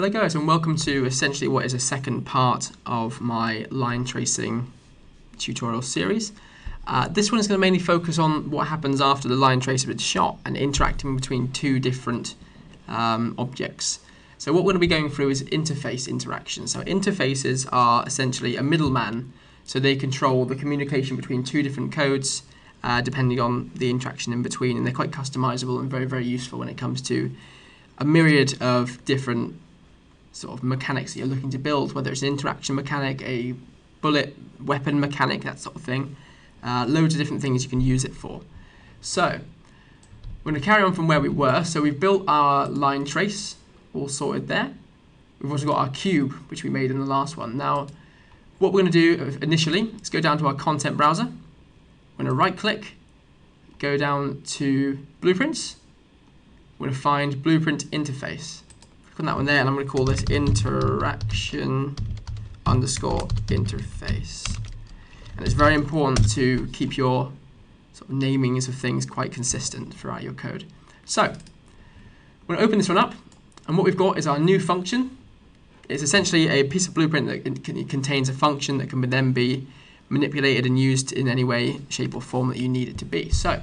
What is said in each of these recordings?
Hello guys, and welcome to essentially what is a second part of my line tracing tutorial series. This one is going to mainly focus on what happens after the line trace has been shot and interacting between two different objects. So what we're going to be going through is interface interactions. So interfaces are essentially a middleman, so they control the communication between two different codes depending on the interaction in between, and they're quite customizable and very, very useful when it comes to a myriad of different sort of mechanics that you're looking to build, whether it's an interaction mechanic, a bullet weapon mechanic, that sort of thing. Loads of different things you can use it for. So we're going to carry on from where we were. So we've built our line trace, all sorted there. We've also got our cube, which we made in the last one. Now, what we're going to do initially is go down to our content browser. We're going to right click, go down to blueprints. We're going to find blueprint interface. Click on that one there, and I'm going to call this interaction underscore interface. And it's very important to keep your sort of namings of things quite consistent throughout your code. So we're going to open this one up, and what we've got is our new function. It's essentially a piece of blueprint that contains a function that can then be manipulated and used in any way, shape, or form that you need it to be. So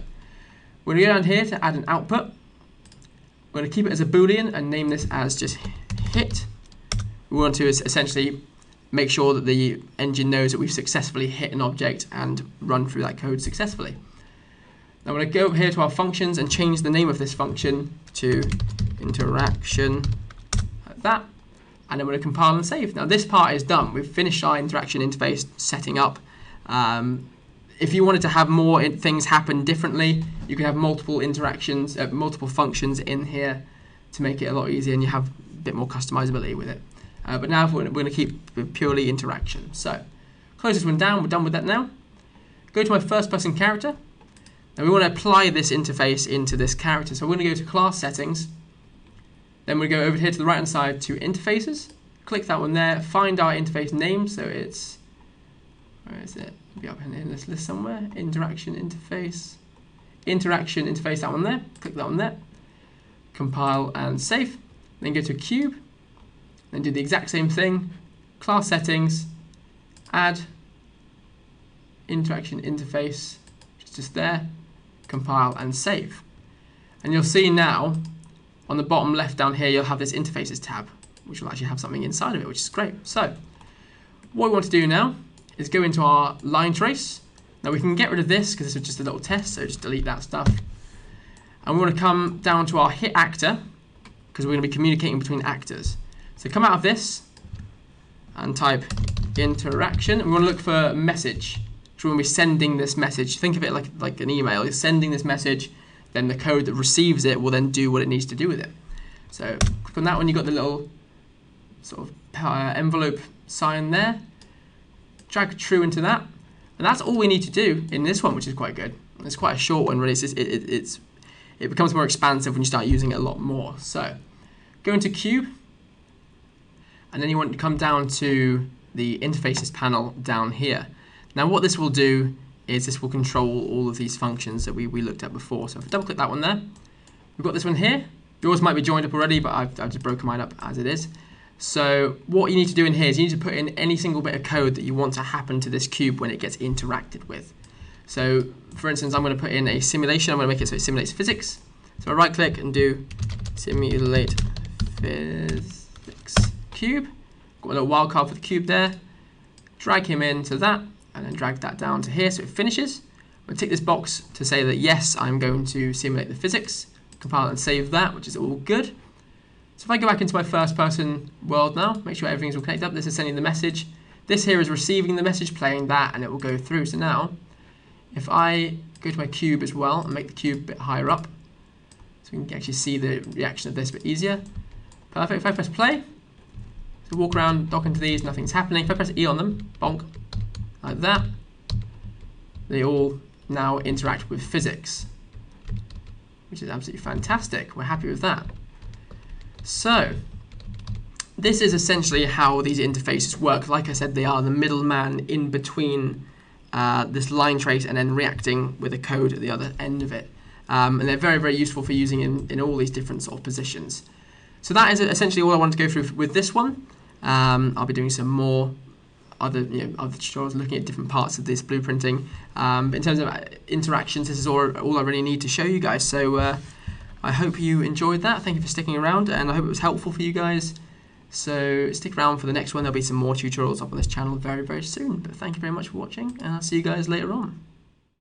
we're going to go down here to add an output. We're going to keep it as a Boolean and name this as just hit. We want to essentially make sure that the engine knows that we've successfully hit an object and run through that code successfully. Now we're going to go over here to our functions and change the name of this function to interaction, like that. And then we're going to compile and save. Now this part is done. We've finished our interaction interface setting up. If you wanted to have more things happen differently, you can have multiple interactions, multiple functions in here to make it a lot easier, and you have a bit more customizability with it. But now we're going to keep purely interaction. So close this one down. We're done with that now. Go to my first person character. Now we want to apply this interface into this character. So we're going to go to class settings. Then we go over here to the right hand side to interfaces. Click that one there. Find our interface name. So it's, where is it? Be up in this list somewhere. Interaction interface, that one there. Click that one there. Compile and save. Then go to cube. Then do the exact same thing. Class settings. Add interaction interface, which is just there. Compile and save. And you'll see now on the bottom left down here, you'll have this interfaces tab, which will actually have something inside of it, which is great. So what we want to do now is go into our line trace. Now we can get rid of this because this is just a little test, so just delete that stuff. And we want to come down to our hit actor because we're going to be communicating between actors. So come out of this and type interaction. And we want to look for message. So when we're sending this message, think of it like an email. You're sending this message, then the code that receives it will then do what it needs to do with it. So click on that one. You've got the little sort of envelope sign there. Drag true into that, and that's all we need to do in this one, which is quite good. It's quite a short one, really. It becomes more expansive when you start using it a lot more. So go into cube, and then you want to come down to the interfaces panel down here. Now what this will do is this will control all of these functions that we looked at before. So if I double click that one there, we've got this one here. Yours might be joined up already, but I've just broken mine up as it is. So what you need to do in here is you need to put in any single bit of code that you want to happen to this cube when it gets interacted with. So for instance, I'm going to put in a simulation. I'm going to make it so it simulates physics. So I right click and do simulate physics cube. Got a little wildcard for the cube there. Drag him into that and then drag that down to here so it finishes. I'm going to tick this box to say that yes, I'm going to simulate the physics. Compile and save that, which is all good. So if I go back into my first person world now, make sure everything's all connected up. This is sending the message. This here is receiving the message, playing that, and it will go through. So now, if I go to my cube as well and make the cube a bit higher up, so we can actually see the reaction of this a bit easier. Perfect. If I press play, so walk around, dock into these, nothing's happening. If I press E on them, bonk, like that, they all now interact with physics, which is absolutely fantastic. We're happy with that. So this is essentially how these interfaces work. Like I said, they are the middleman in between this line trace and then reacting with a code at the other end of it. And they're very, very useful for using in all these different sort of positions. So that is essentially all I wanted to go through with this one. I'll be doing some more other tutorials looking at different parts of this blueprinting. But in terms of interactions, this is all I really need to show you guys. So I hope you enjoyed that. Thank you for sticking around, and I hope it was helpful for you guys. So stick around for the next one. There'll be some more tutorials up on this channel very, very soon. But thank you very much for watching, and I'll see you guys later on.